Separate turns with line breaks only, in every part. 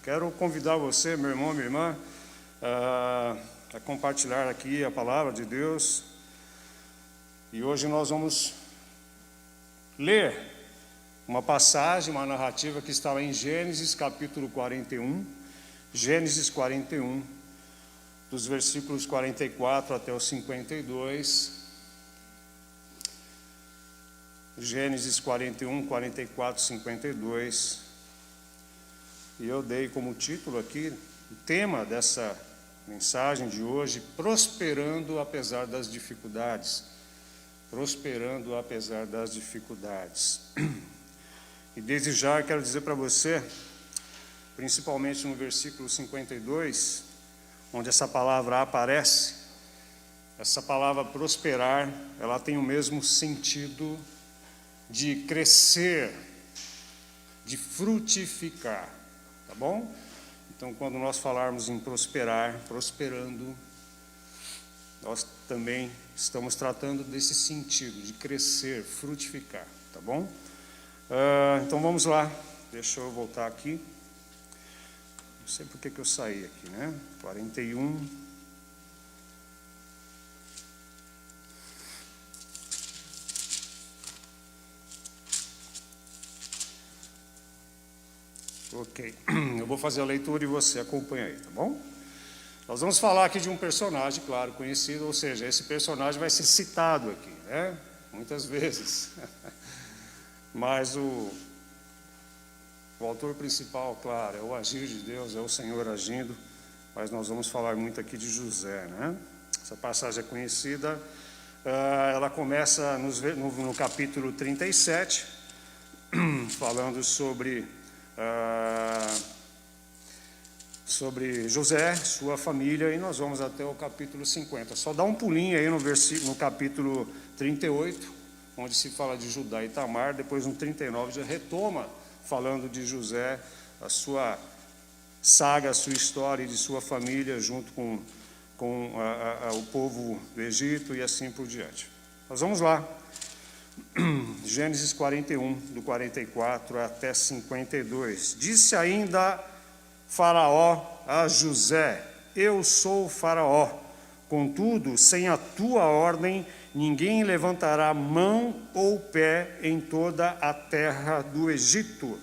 Quero convidar você, meu irmão, minha irmã, a compartilhar aqui a palavra de Deus. E hoje nós vamos ler uma passagem, uma narrativa que está em Gênesis capítulo 41, Gênesis 41, dos versículos 44 até o 52. Gênesis 41, 44, 52. E eu dei como título aqui, o tema dessa mensagem de hoje, prosperando apesar das dificuldades. Prosperando apesar das dificuldades. E desde já eu quero dizer para você, principalmente no versículo 52, onde essa palavra aparece, essa palavra prosperar, ela tem o mesmo sentido de crescer, de frutificar, tá bom? Então, quando nós falarmos em prosperar, prosperando, nós também estamos tratando desse sentido, de crescer, frutificar, tá bom? Então, vamos lá, deixa eu voltar aqui, não sei por que eu saí aqui, né? 41... Ok, eu vou fazer a leitura e você acompanha aí, tá bom? Nós vamos falar aqui de um personagem, claro, conhecido, ou seja, esse personagem vai ser citado aqui, né? Muitas vezes. Mas o autor principal, claro, é o agir de Deus, é o Senhor agindo, mas nós vamos falar muito aqui de José, né? Essa passagem é conhecida, ela começa no capítulo 37, falando sobre José, sua família, e nós vamos até o capítulo 50. Só dá um pulinho aí no capítulo 38, onde se fala de Judá e Tamar, depois no 39 já retoma falando de José, a sua saga, a sua história e de sua família, junto com o povo do Egito e assim por diante. Nós vamos lá. Gênesis 41, do 44 até 52. Disse ainda Faraó a José: eu sou Faraó, contudo, sem a tua ordem, ninguém levantará mão ou pé em toda a terra do Egito.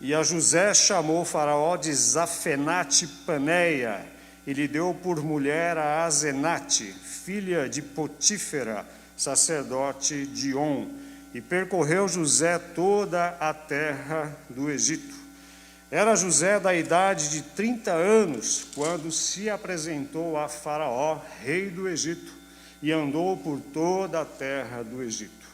E a José chamou Faraó de Zafenate Paneia, e lhe deu por mulher a Asenate, filha de Potífera, sacerdote de On, e percorreu José toda a terra do Egito. Era José da idade de 30 anos, quando se apresentou a Faraó, rei do Egito, e andou por toda a terra do Egito.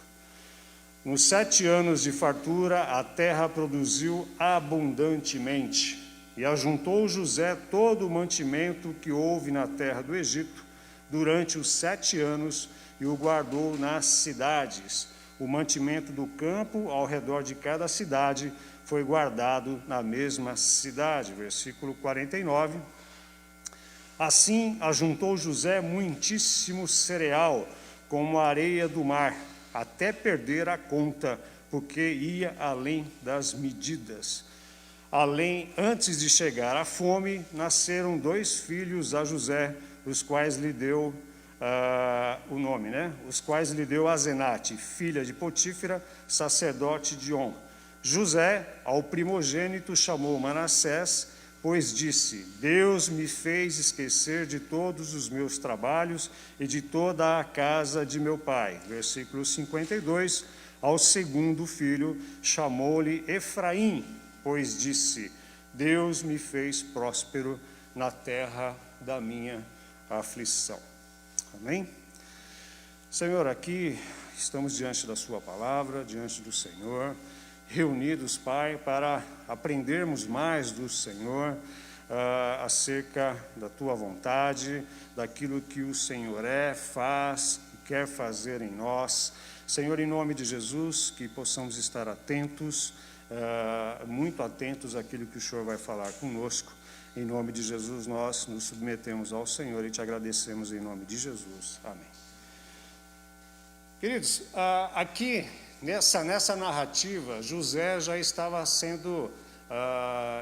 Nos 7 anos de fartura, a terra produziu abundantemente, e ajuntou José todo o mantimento que houve na terra do Egito durante os 7 anos, e o guardou nas cidades. O mantimento do campo ao redor de cada cidade foi guardado na mesma cidade. Versículo 49. Assim ajuntou José muitíssimo cereal, como a areia do mar, até perder a conta, porque ia além das medidas. Antes de chegar à fome, nasceram 2 filhos a José, os quais lhe deu o nome, né? Os quais lhe deu Asenate, filha de Potífera, sacerdote de On. José, ao primogênito, chamou Manassés, pois disse: Deus me fez esquecer de todos os meus trabalhos e de toda a casa de meu pai. Versículo 52. Ao segundo filho, chamou-lhe Efraim, pois disse: Deus me fez próspero na terra da minha aflição. Amém? Senhor, aqui estamos diante da sua palavra, diante do Senhor, reunidos, Pai, para aprendermos mais do Senhor, acerca da tua vontade, daquilo que o Senhor faz e quer fazer em nós. Senhor, em nome de Jesus, que possamos estar atentos, muito atentos àquilo que o Senhor vai falar conosco. Em nome de Jesus, nós nos submetemos ao Senhor e te agradecemos em nome de Jesus. Amém. Queridos, aqui nessa narrativa, José já estava sendo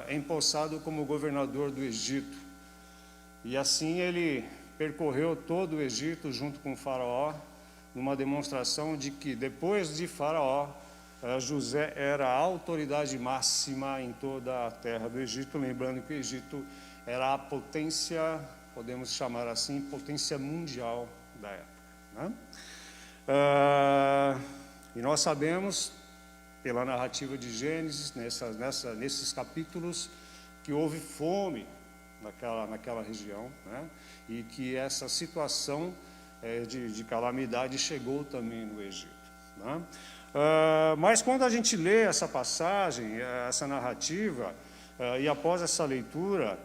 empossado como governador do Egito. E assim ele percorreu todo o Egito junto com o faraó, numa demonstração de que depois de faraó, José era a autoridade máxima em toda a terra do Egito, lembrando que o Egito era a potência, podemos chamar assim, potência mundial da época, né? E nós sabemos, pela narrativa de Gênesis, nesses capítulos, que houve fome naquela região, né? E que essa situação de calamidade chegou também no Egito, né? Mas quando a gente lê essa passagem, essa narrativa, e após essa leitura,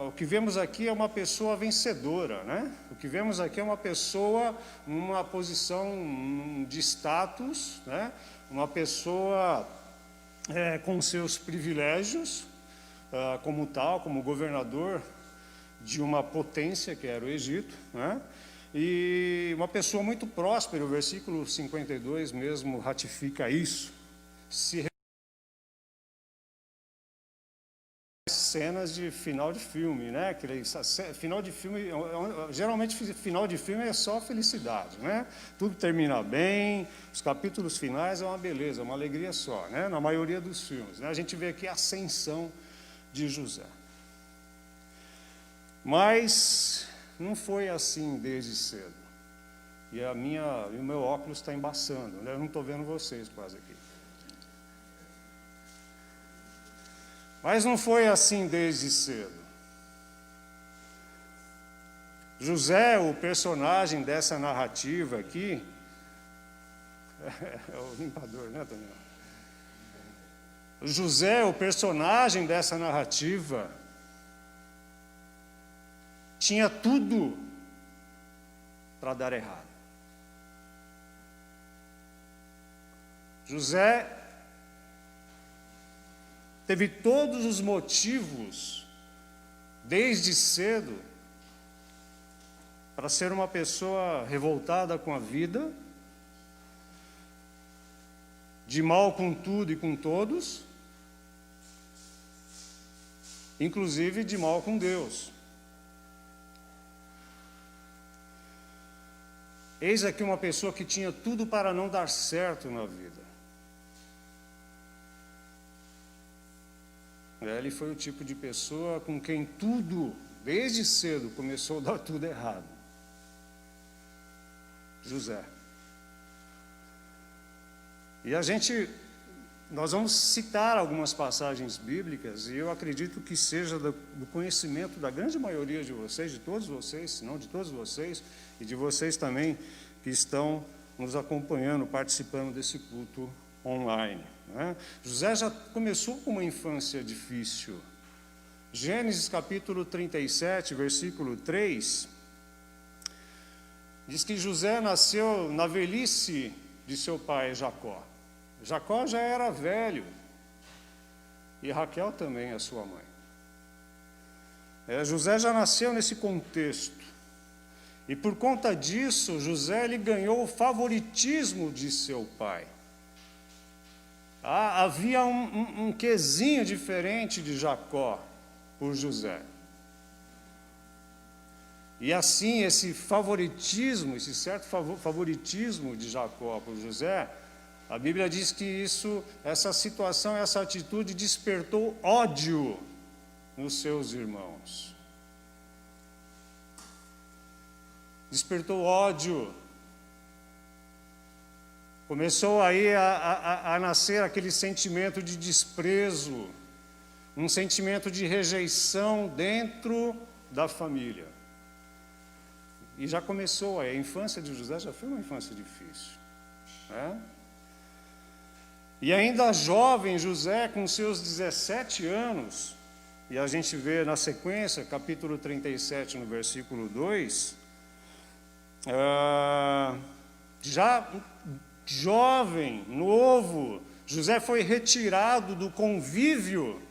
o que vemos aqui é uma pessoa vencedora, né? O que vemos aqui é uma pessoa numa posição de status, né? Uma pessoa com seus privilégios, como tal, como governador de uma potência que era o Egito, né? E uma pessoa muito próspera. O versículo 52 mesmo ratifica isso. Cenas de final de filme, né? Final de filme, geralmente final de filme é só felicidade, né? Tudo termina bem, os capítulos finais é uma beleza, uma alegria só, né? Na maioria dos filmes, né? A gente vê aqui a ascensão de José. Mas não foi assim desde cedo. E o meu óculos está embaçando, né? Eu não estou vendo vocês quase aqui. Mas não foi assim desde cedo. José, o personagem dessa narrativa aqui, é o limpador, né, Daniel? José, o personagem dessa narrativa, tinha tudo para dar errado. José teve todos os motivos, desde cedo, para ser uma pessoa revoltada com a vida, de mal com tudo e com todos, inclusive de mal com Deus. Eis aqui uma pessoa que tinha tudo para não dar certo na vida. Ele foi o tipo de pessoa com quem tudo, desde cedo, começou a dar tudo errado. José. E nós vamos citar algumas passagens bíblicas, e eu acredito que seja do conhecimento da grande maioria de vocês, de todos vocês, se não de todos vocês, e de vocês também que estão nos acompanhando, participando desse culto online, né? José já começou com uma infância difícil. Gênesis capítulo 37, versículo 3, diz que José nasceu na velhice de seu pai Jacó. Jacó já era velho, e Raquel também, a sua mãe. José já nasceu nesse contexto, e por conta disso, José ele ganhou o favoritismo de seu pai. Havia um quesinho diferente de Jacó por José. E assim, esse favoritismo, esse certo favoritismo de Jacó por José, a Bíblia diz que essa situação, essa atitude despertou ódio nos seus irmãos. Despertou ódio. Começou aí a nascer aquele sentimento de desprezo, um sentimento de rejeição dentro da família. E já começou aí, a infância de José já foi uma infância difícil, né? E ainda jovem, José, com seus 17 anos, e a gente vê na sequência, capítulo 37, no versículo 2, já jovem, novo, José foi retirado do convívio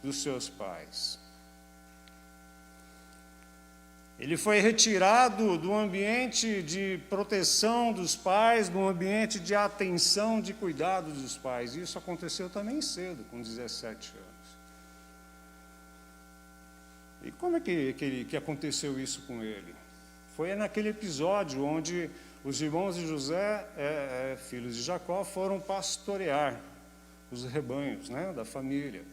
dos seus pais. Ele foi retirado do ambiente de proteção dos pais, do ambiente de atenção, de cuidado dos pais. Isso aconteceu também cedo, com 17 anos. E como é que aconteceu isso com ele? Foi naquele episódio onde os irmãos de José, filhos de Jacó, foram pastorear os rebanhos, né, da família.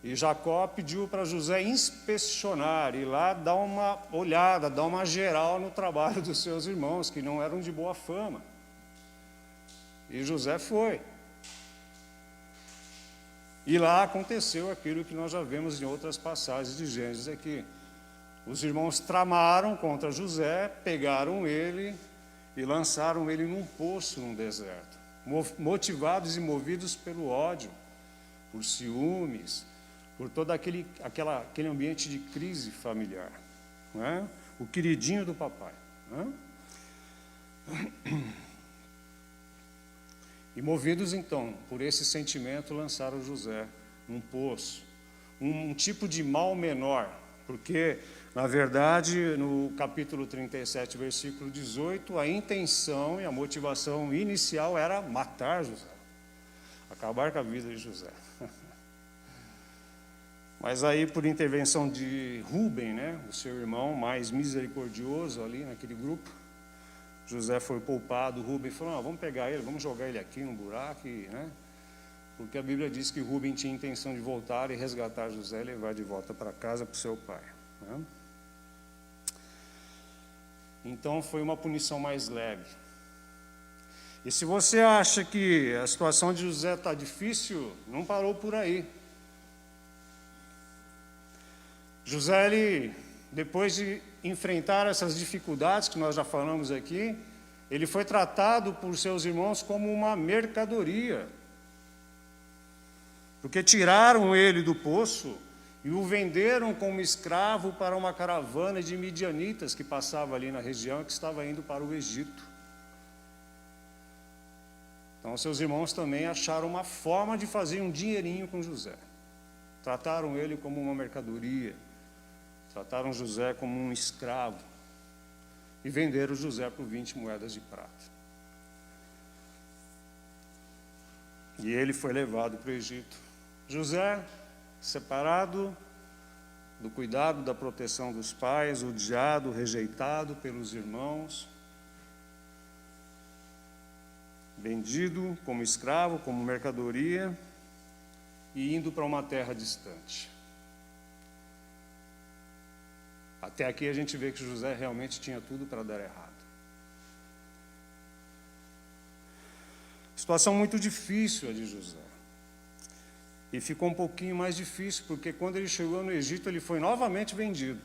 E Jacó pediu para José inspecionar, ir lá dar uma olhada, dar uma geral no trabalho dos seus irmãos, que não eram de boa fama. E José foi. E lá aconteceu aquilo que nós já vemos em outras passagens de Gênesis aqui. Os irmãos tramaram contra José, pegaram ele e lançaram ele num poço no deserto, motivados e movidos pelo ódio, por ciúmes, por todo aquele ambiente de crise familiar, não é? O queridinho do papai, não é? E movidos então por esse sentimento, lançaram José num poço, um tipo de mal menor, porque na verdade no capítulo 37, versículo 18, a intenção e a motivação inicial era matar José, acabar com a vida de José. Mas aí, por intervenção de Rúben, né, o seu irmão mais misericordioso ali naquele grupo, José foi poupado. Rúben falou: não, vamos pegar ele, vamos jogar ele aqui no buraco, né? Porque a Bíblia diz que Rúben tinha intenção de voltar e resgatar José e levar de volta para casa para o seu pai, né? Então foi uma punição mais leve. E se você acha que a situação de José está difícil, não parou por aí. José, ele, depois de enfrentar essas dificuldades que nós já falamos aqui, ele foi tratado por seus irmãos como uma mercadoria. Porque tiraram ele do poço e o venderam como escravo para uma caravana de midianitas que passava ali na região, que estava indo para o Egito. Então, seus irmãos também acharam uma forma de fazer um dinheirinho com José. Trataram ele como uma mercadoria. Trataram José como um escravo e venderam José por 20 moedas de prata. E ele foi levado para o Egito. José, separado do cuidado, da proteção dos pais, odiado, rejeitado pelos irmãos, vendido como escravo, como mercadoria e indo para uma terra distante. Até aqui a gente vê que José realmente tinha tudo para dar errado. Situação muito difícil a de José. E ficou um pouquinho mais difícil, porque quando ele chegou no Egito, ele foi novamente vendido.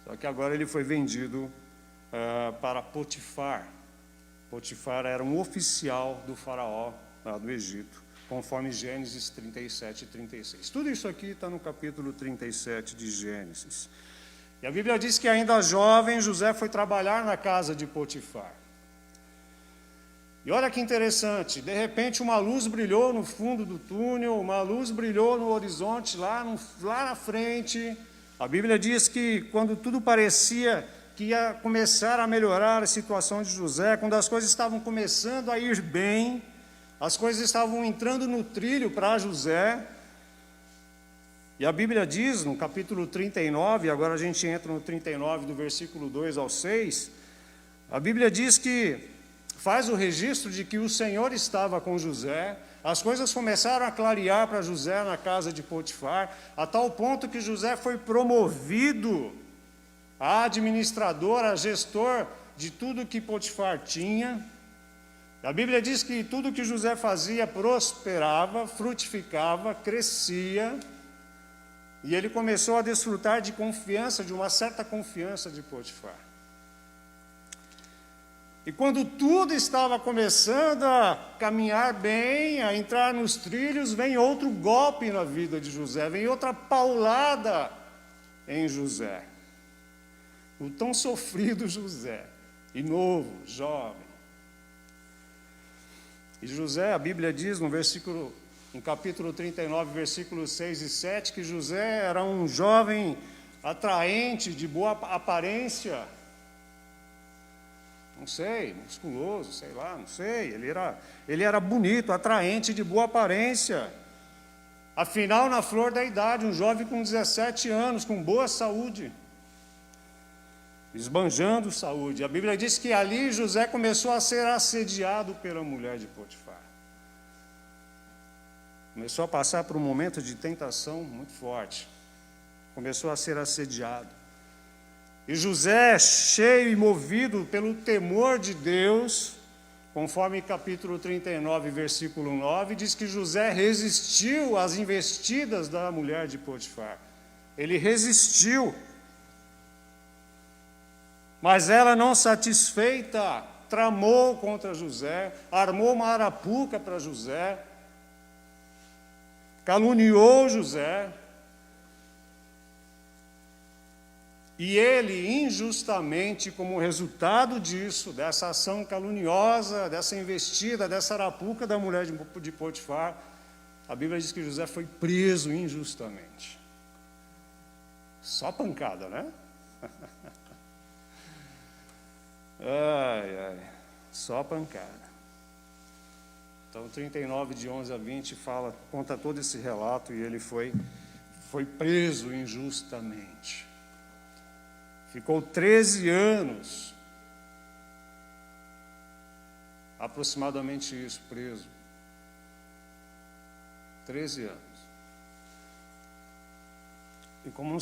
Só que agora ele foi vendido para Potifar. Potifar era um oficial do faraó lá do Egito, conforme Gênesis 37 e 36. Tudo isso aqui está no capítulo 37 de Gênesis. E a Bíblia diz que ainda jovem, José foi trabalhar na casa de Potifar. E olha que interessante, de repente uma luz brilhou no fundo do túnel, uma luz brilhou no horizonte, lá na frente. A Bíblia diz que quando tudo parecia que ia começar a melhorar a situação de José, quando as coisas estavam começando a ir bem, as coisas estavam entrando no trilho para José. E a Bíblia diz, no capítulo 39, agora a gente entra no 39, do versículo 2 ao 6, a Bíblia diz que faz o registro de que o Senhor estava com José, as coisas começaram a clarear para José na casa de Potifar, a tal ponto que José foi promovido a administrador, a gestor de tudo que Potifar tinha. A Bíblia diz que tudo que José fazia prosperava, frutificava, crescia, e ele começou a desfrutar de confiança, de uma certa confiança de Potifar. E quando tudo estava começando a caminhar bem, a entrar nos trilhos, vem outro golpe na vida de José, vem outra paulada em José. O tão sofrido José, e novo, jovem. E José, a Bíblia diz no capítulo 39, versículos 6 e 7, que José era um jovem atraente, de boa aparência. Não sei, musculoso, sei lá, não sei. Ele era bonito, atraente, de boa aparência. Afinal, na flor da idade, um jovem com 17 anos, com boa saúde, esbanjando saúde. A Bíblia diz que ali José começou a ser assediado pela mulher de Potifar. Começou a passar por um momento de tentação muito forte. Começou a ser assediado. E José, cheio e movido pelo temor de Deus, conforme capítulo 39, versículo 9, diz que José resistiu às investidas da mulher de Potifar. Ele resistiu. Mas ela, não satisfeita, tramou contra José, armou uma arapuca para José, caluniou José, e ele, injustamente, como resultado disso, dessa ação caluniosa, dessa investida, dessa arapuca da mulher de Potifar, a Bíblia diz que José foi preso injustamente. Só pancada, né? Ai, ai, só pancada. Então, 39, de 11 a 20, conta todo esse relato, e ele foi preso injustamente. Ficou 13 anos, aproximadamente isso, preso. 13 anos. E como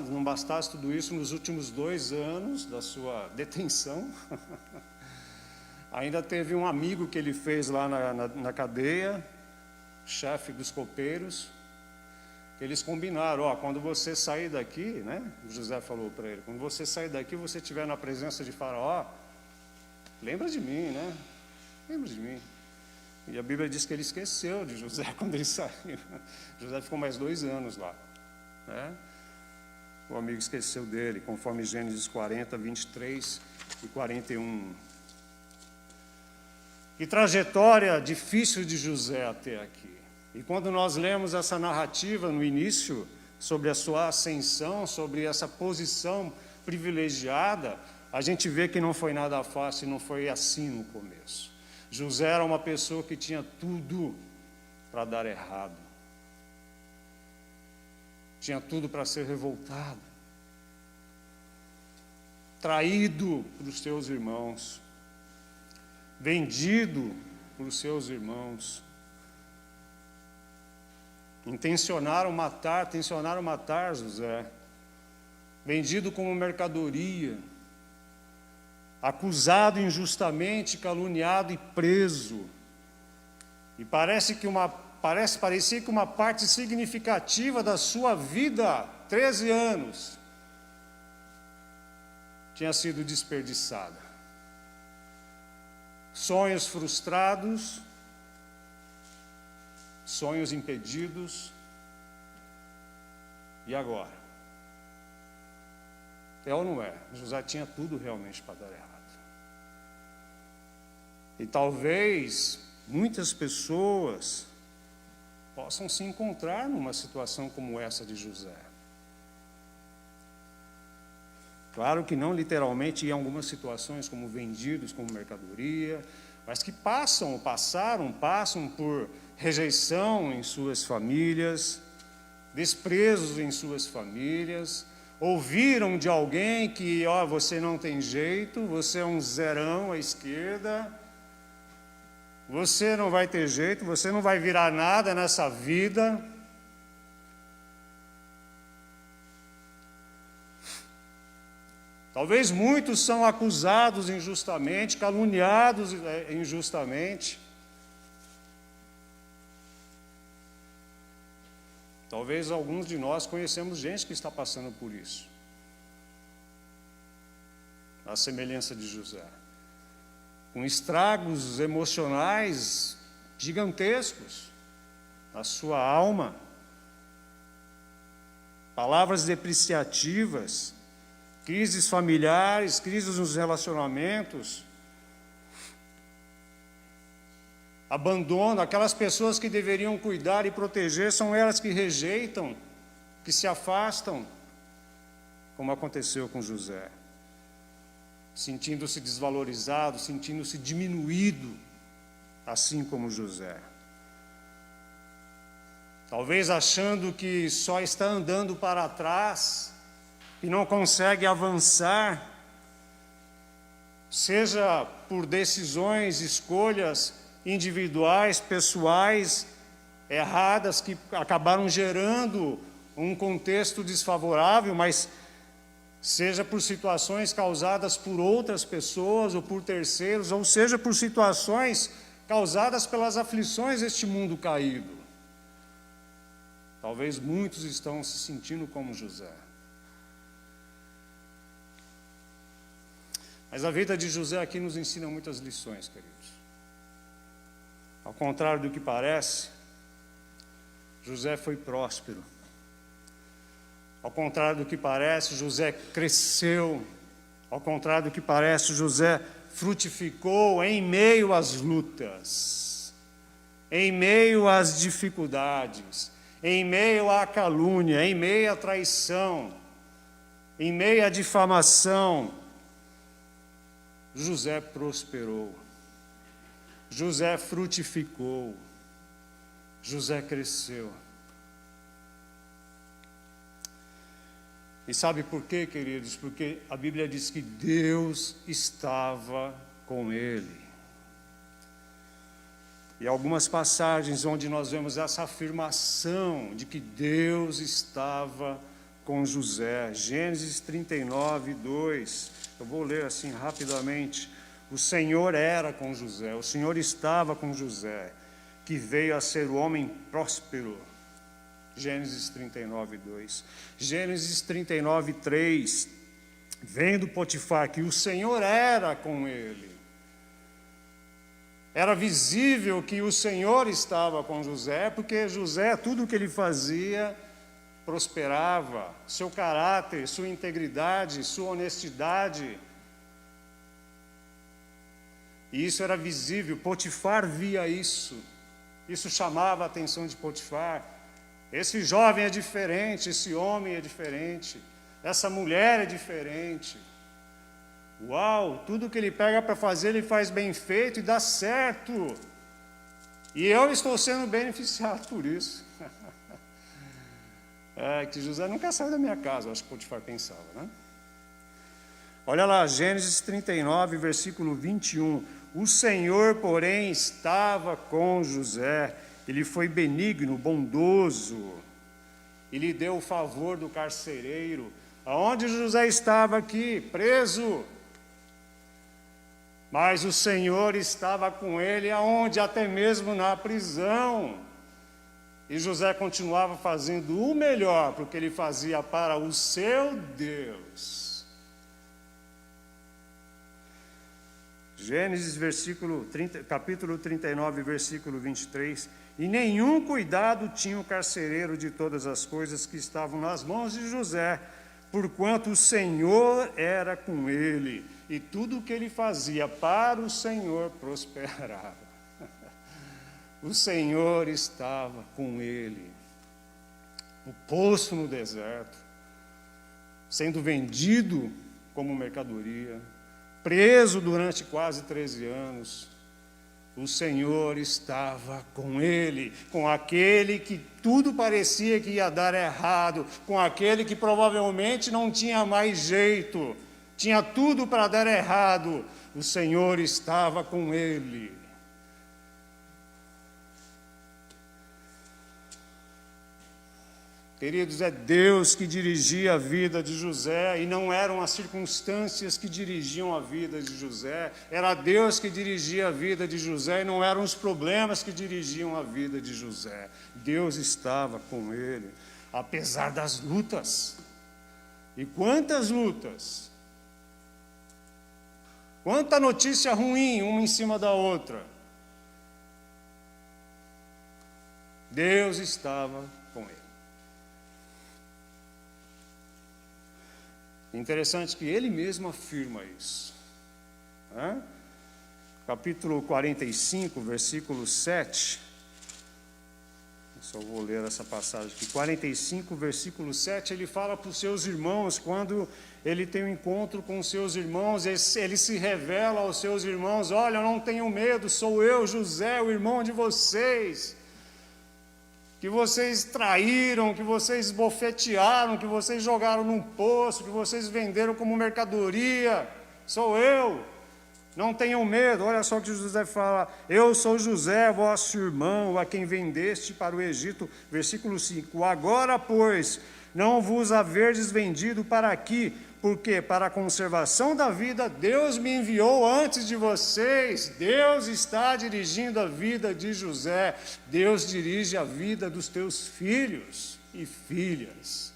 não bastasse tudo isso, nos últimos 2 anos da sua detenção, ainda teve um amigo que ele fez lá na cadeia, chefe dos copeiros, que eles combinaram, quando você sair daqui, né, José falou para ele, quando você sair daqui, você estiver na presença de Faraó, lembra de mim, né? Lembra de mim. E a Bíblia diz que ele esqueceu de José quando ele saiu. José ficou mais 2 anos lá, né? O amigo esqueceu dele, conforme Gênesis 40, 23 e 41. Que trajetória difícil de José até aqui. E quando nós lemos essa narrativa no início, sobre a sua ascensão, sobre essa posição privilegiada, a gente vê que não foi nada fácil, não foi assim no começo. José era uma pessoa que tinha tudo para dar errado. Tinha tudo para ser revoltado. Traído por seus irmãos. Vendido por seus irmãos. Tensionaram matar José. Vendido como mercadoria. Acusado injustamente, caluniado e preso. E parecia que uma parte significativa da sua vida, 13 anos, tinha sido desperdiçada. Sonhos frustrados, sonhos impedidos. E agora? É ou não é? José tinha tudo realmente para dar errado. E talvez muitas pessoas possam se encontrar numa situação como essa de José. Claro que não literalmente em algumas situações como vendidos como mercadoria, mas que passam por rejeição em suas famílias, desprezos em suas famílias, ouviram de alguém que, você não tem jeito, você é um zerão à esquerda, você não vai ter jeito, você não vai virar nada nessa vida. Talvez muitos são acusados injustamente, caluniados injustamente. Talvez alguns de nós conhecemos gente que está passando por isso. A semelhança de José. Com estragos emocionais gigantescos na sua alma. Palavras depreciativas. Crises familiares, crises nos relacionamentos, abandono, aquelas pessoas que deveriam cuidar e proteger, são elas que rejeitam, que se afastam. como aconteceu com José, sentindo-se desvalorizado, sentindo-se diminuído, assim como José. Talvez achando que só está andando para trás e não consegue avançar, seja por decisões, escolhas individuais, pessoais, erradas, que acabaram gerando um contexto desfavorável, mas seja por situações causadas por outras pessoas ou por terceiros, ou seja por situações causadas pelas aflições deste mundo caído. Talvez muitos estão se sentindo como José. Mas a vida de José aqui nos ensina muitas lições, queridos. Ao contrário do que parece, José foi próspero. Ao contrário do que parece, José cresceu. Ao contrário do que parece, José frutificou em meio às lutas, em meio às dificuldades, em meio à calúnia, em meio à traição, em meio à difamação. José prosperou, José frutificou, José cresceu. E sabe por quê, queridos? Porque a Bíblia diz que Deus estava com ele. E algumas passagens onde nós vemos essa afirmação de que Deus estava com José. Gênesis 39, 2. Eu vou ler assim rapidamente. O Senhor era com José, o Senhor estava com José, que veio a ser o homem próspero. Gênesis 39, 2. Gênesis 39, 3. Vendo Potifar que o Senhor era com ele. Era visível que o Senhor estava com José, porque José, tudo o que ele fazia, prosperava. Seu caráter, sua integridade, sua honestidade. E isso era visível. Potifar via isso. Isso chamava a atenção de Potifar. Esse jovem é diferente, esse homem é diferente, essa mulher é diferente. Uau, tudo que ele pega para fazer, ele faz bem feito e dá certo. E eu estou sendo beneficiado por isso. Que José nunca saiu da minha casa, acho que Potifar pensava, né? Olha lá, Gênesis 39, versículo 21. O Senhor, porém, estava com José. Ele foi benigno, bondoso. Ele deu o favor do carcereiro. Aonde José estava aqui? Preso. Mas o Senhor estava com ele aonde? Até mesmo na prisão. E José continuava fazendo o melhor, porque ele fazia para o seu Deus. Gênesis capítulo 39, versículo 23. E nenhum cuidado tinha o carcereiro de todas as coisas que estavam nas mãos de José, porquanto o Senhor era com ele, e tudo o que ele fazia para o Senhor prosperava. O Senhor estava com ele. O poço no deserto, sendo vendido como mercadoria, preso durante quase 13 anos, o Senhor estava com ele, com aquele que tudo parecia que ia dar errado, com aquele que provavelmente não tinha mais jeito, tinha tudo para dar errado, o Senhor estava com ele. Queridos, é Deus que dirigia a vida de José, e não eram as circunstâncias que dirigiam a vida de José, era Deus que dirigia a vida de José, e não eram os problemas que dirigiam a vida de José. Deus estava com ele, apesar das lutas. E quantas lutas! Quanta notícia ruim, uma em cima da outra. Deus estava com ele. Interessante que ele mesmo afirma isso. Capítulo 45, versículo 7. Só vou ler essa passagem aqui. 45, versículo 7, ele fala para os seus irmãos, quando ele tem um encontro com os seus irmãos, ele se revela aos seus irmãos: olha, não tenham medo, sou eu, José, o irmão de vocês, que vocês traíram, que vocês esbofetearam, que vocês jogaram num poço, que vocês venderam como mercadoria, sou eu. Não tenham medo. Olha só o que José fala: eu sou José, vosso irmão, a quem vendeste para o Egito. Versículo 5, agora, pois, não vos haverdes vendido para aqui, porque para a conservação da vida Deus me enviou antes de vocês. Deus está dirigindo a vida de José, Deus dirige a vida dos teus filhos e filhas.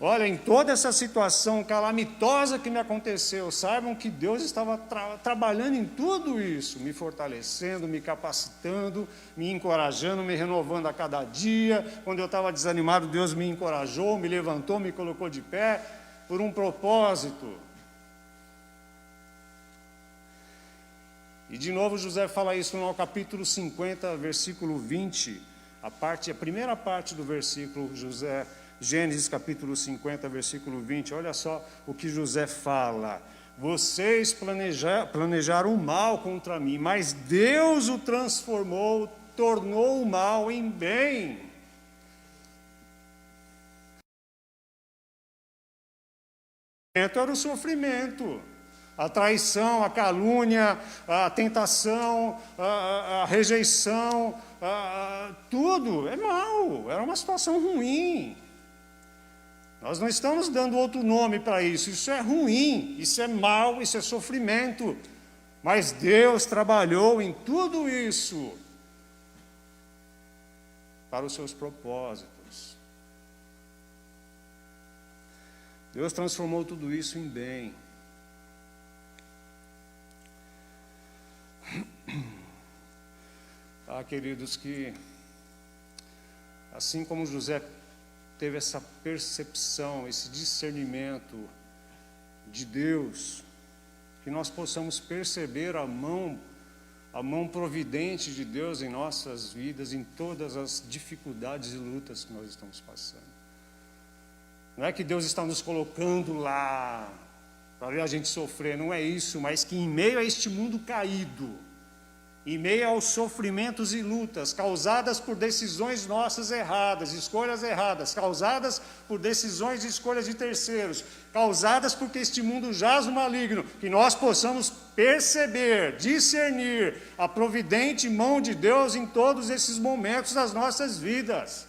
Olha, em toda essa situação calamitosa que me aconteceu, saibam que Deus estava trabalhando em tudo isso, me fortalecendo, me capacitando, me encorajando, me renovando a cada dia. Quando eu estava desanimado, Deus me encorajou, me levantou, me colocou de pé, por um propósito. E de novo José fala isso no capítulo 50, versículo 20, a primeira parte do versículo, Gênesis capítulo 50, versículo 20, olha só o que José fala: vocês planejaram o mal contra mim, mas Deus o transformou, tornou o mal em bem. Era o sofrimento, a traição, a calúnia, a tentação, a rejeição, tudo é mal, era uma situação ruim. Nós não estamos dando outro nome para isso. Isso é ruim, isso é mal, isso é sofrimento. Mas Deus trabalhou em tudo isso para os seus propósitos. Deus transformou tudo isso em bem. Queridos, que assim como José teve essa percepção, esse discernimento de Deus, que nós possamos perceber a mão providente de Deus em nossas vidas, em todas as dificuldades e lutas que nós estamos passando. Não é que Deus está nos colocando lá para ver a gente sofrer, não é isso, mas que em meio a este mundo caído, em meio aos sofrimentos e lutas causadas por decisões nossas erradas, escolhas erradas, causadas por decisões e escolhas de terceiros, causadas porque este mundo jaz no maligno, que nós possamos perceber, discernir a providente mão de Deus em todos esses momentos das nossas vidas.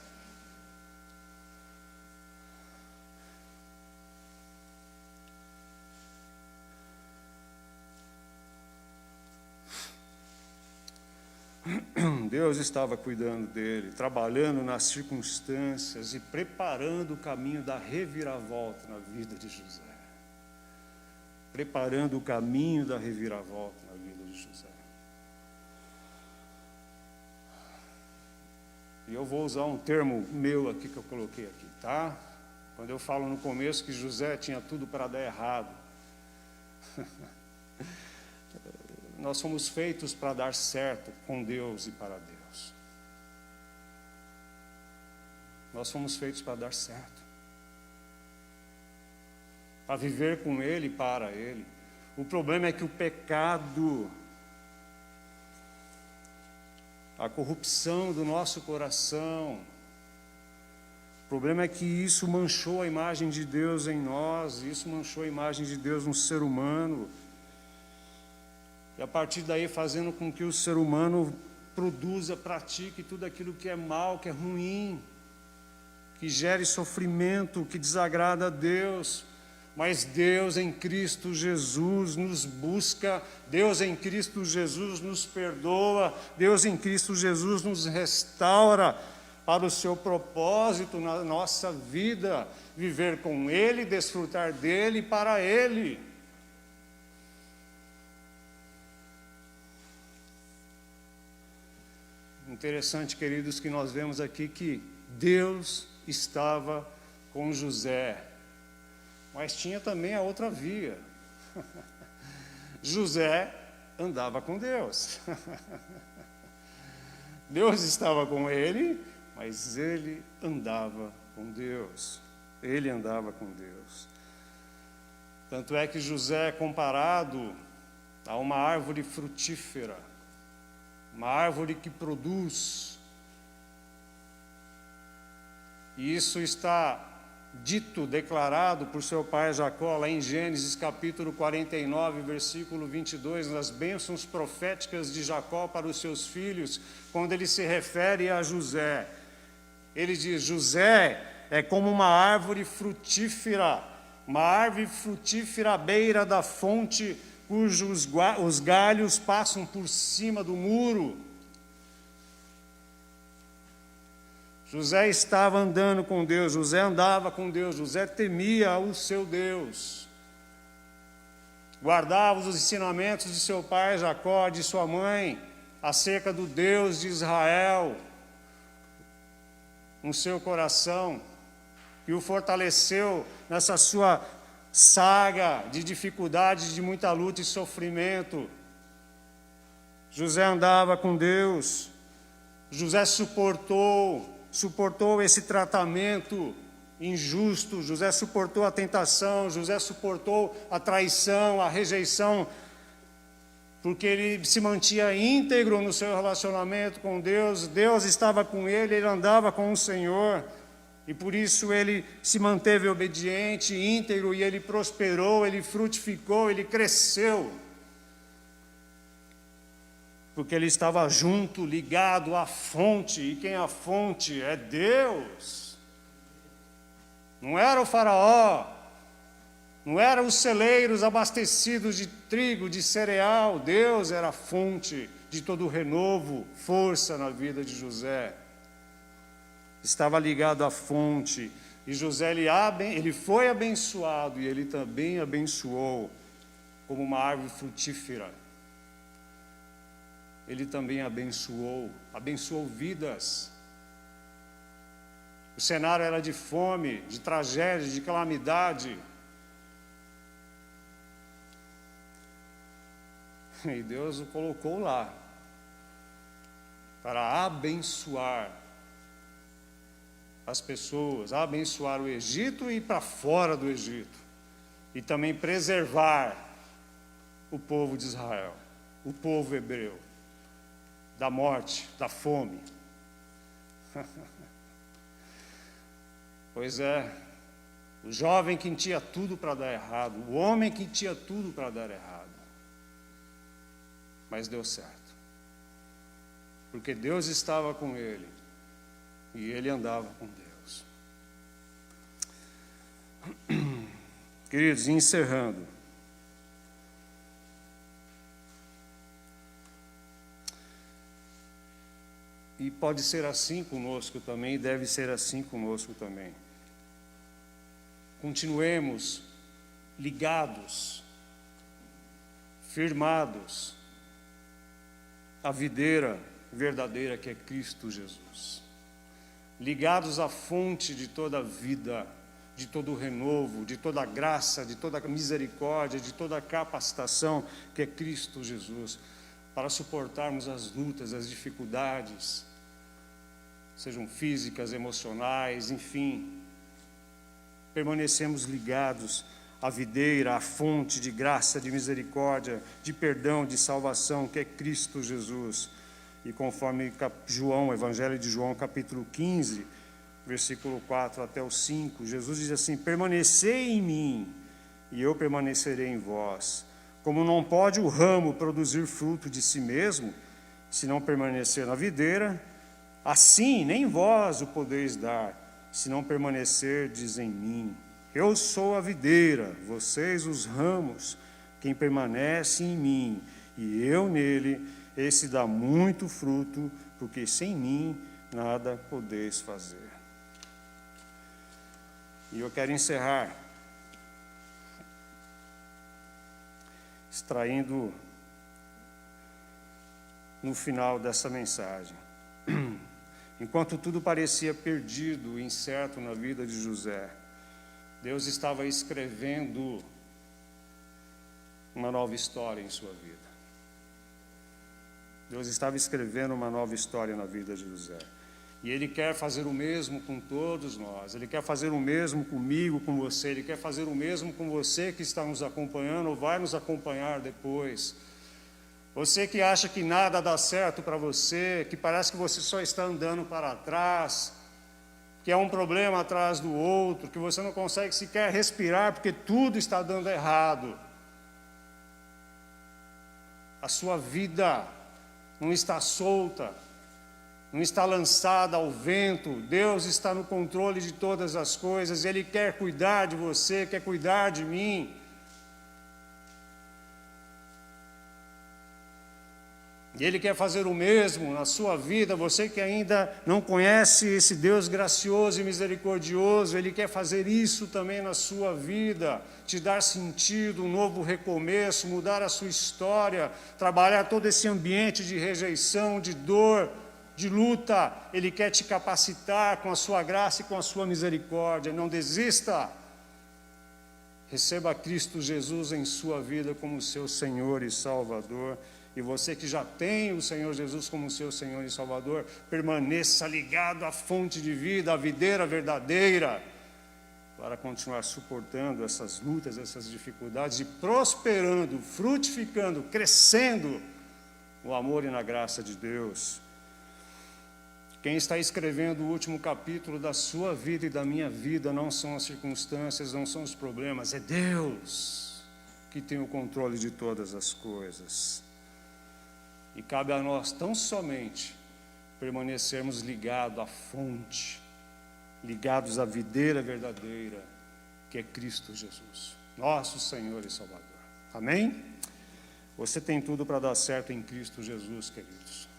Deus estava cuidando dele, trabalhando nas circunstâncias e preparando o caminho da reviravolta na vida de José. Preparando o caminho da reviravolta na vida de José. E eu vou usar um termo meu aqui que eu coloquei aqui, tá? Quando eu falo no começo que José tinha tudo para dar errado. Nós somos feitos para dar certo com Deus e para Deus. Nós fomos feitos para dar certo, para viver com Ele e para Ele. O problema é que o pecado, a corrupção do nosso coração, o problema é que isso manchou a imagem de Deus em nós, isso manchou a imagem de Deus no ser humano. E a partir daí fazendo com que o ser humano produza, pratique tudo aquilo que é mal, que é ruim, que gere sofrimento, que desagrada a Deus. Mas Deus em Cristo Jesus nos busca, Deus em Cristo Jesus nos perdoa, Deus em Cristo Jesus nos restaura para o seu propósito na nossa vida, viver com Ele, desfrutar dEle e para Ele. Interessante, queridos, que nós vemos aqui que Deus estava com José, mas tinha também a outra via. José andava com Deus. Deus estava com ele, mas ele andava com Deus. Ele andava com Deus. Tanto é que José é comparado a uma árvore frutífera, uma árvore que produz. E isso está dito, declarado por seu pai Jacó, lá em Gênesis capítulo 49, versículo 22, nas bênçãos proféticas de Jacó para os seus filhos, quando ele se refere a José. Ele diz: José é como uma árvore frutífera à beira da fonte, cujos os galhos passam por cima do muro. José estava andando com Deus, José andava com Deus, José temia o seu Deus. Guardava os ensinamentos de seu pai Jacó, de sua mãe, acerca do Deus de Israel, no seu coração, e o fortaleceu nessa sua saga de dificuldades, de muita luta e sofrimento. José andava com Deus, José suportou esse tratamento injusto, José suportou a tentação, José suportou a traição, a rejeição, porque ele se mantinha íntegro no seu relacionamento com Deus. Deus estava com ele, ele andava com o Senhor, e por isso ele se manteve obediente, íntegro, e ele prosperou, ele frutificou, ele cresceu, porque ele estava junto, ligado à fonte, e quem é a fonte? É Deus. Não era o faraó, não eram os celeiros abastecidos de trigo, de cereal. Deus era a fonte de todo o renovo, força na vida de José. Estava ligado à fonte, e José ele foi abençoado, e ele também abençoou como uma árvore frutífera. Ele também abençoou vidas. O cenário era de fome, de tragédia, de calamidade. E Deus o colocou lá para abençoar as pessoas, abençoar o Egito e ir para fora do Egito, e também preservar o povo de Israel, o povo hebreu, da morte, da fome. Pois é, o jovem que tinha tudo para dar errado, o homem que tinha tudo para dar errado, mas deu certo, porque Deus estava com ele, e ele andava com Deus. Queridos, encerrando, e pode ser assim conosco também, deve ser assim conosco também. Continuemos ligados, firmados à videira verdadeira que é Cristo Jesus. Ligados à fonte de toda a vida, de todo o renovo, de toda a graça, de toda a misericórdia, de toda a capacitação que é Cristo Jesus, para suportarmos as lutas, as dificuldades, sejam físicas, emocionais, enfim. Permanecemos ligados à videira, à fonte de graça, de misericórdia, de perdão, de salvação, que é Cristo Jesus. E conforme João, Evangelho de João, capítulo 15, versículo 4 até o 5, Jesus diz assim: permanecei em mim, e eu permanecerei em vós. Como não pode o ramo produzir fruto de si mesmo, se não permanecer na videira, assim nem vós o podeis dar, se não permanecerdes em mim. Eu sou a videira, vocês os ramos. Quem permanece em mim e eu nele, esse dá muito fruto, porque sem mim nada podeis fazer. E eu quero encerrar extraindo no final dessa mensagem. Enquanto tudo parecia perdido e incerto na vida de José, Deus estava escrevendo uma nova história em sua vida. Deus estava escrevendo uma nova história na vida de José. E Ele quer fazer o mesmo com todos nós. Ele quer fazer o mesmo comigo, com você. Ele quer fazer o mesmo com você que está nos acompanhando ou vai nos acompanhar depois. Você que acha que nada dá certo para você, que parece que você só está andando para trás, que é um problema atrás do outro, que você não consegue sequer respirar porque tudo está dando errado. A sua vida não está solta, não está lançada ao vento. Deus está no controle de todas as coisas. Ele quer cuidar de você, quer cuidar de mim. E Ele quer fazer o mesmo na sua vida. Você que ainda não conhece esse Deus gracioso e misericordioso, Ele quer fazer isso também na sua vida, te dar sentido, um novo recomeço, mudar a sua história, trabalhar todo esse ambiente de rejeição, de dor, de luta. Ele quer te capacitar com a sua graça e com a sua misericórdia. Não desista. Receba Cristo Jesus em sua vida como seu Senhor e Salvador. E você que já tem o Senhor Jesus como seu Senhor e Salvador, permaneça ligado à fonte de vida, à videira verdadeira, para continuar suportando essas lutas, essas dificuldades e prosperando, frutificando, crescendo no amor e na graça de Deus. Quem está escrevendo o último capítulo da sua vida e da minha vida não são as circunstâncias, não são os problemas, é Deus que tem o controle de todas as coisas. E cabe a nós tão somente permanecermos ligados à fonte, ligados à videira verdadeira, que é Cristo Jesus, nosso Senhor e Salvador. Amém? Você tem tudo para dar certo em Cristo Jesus, queridos.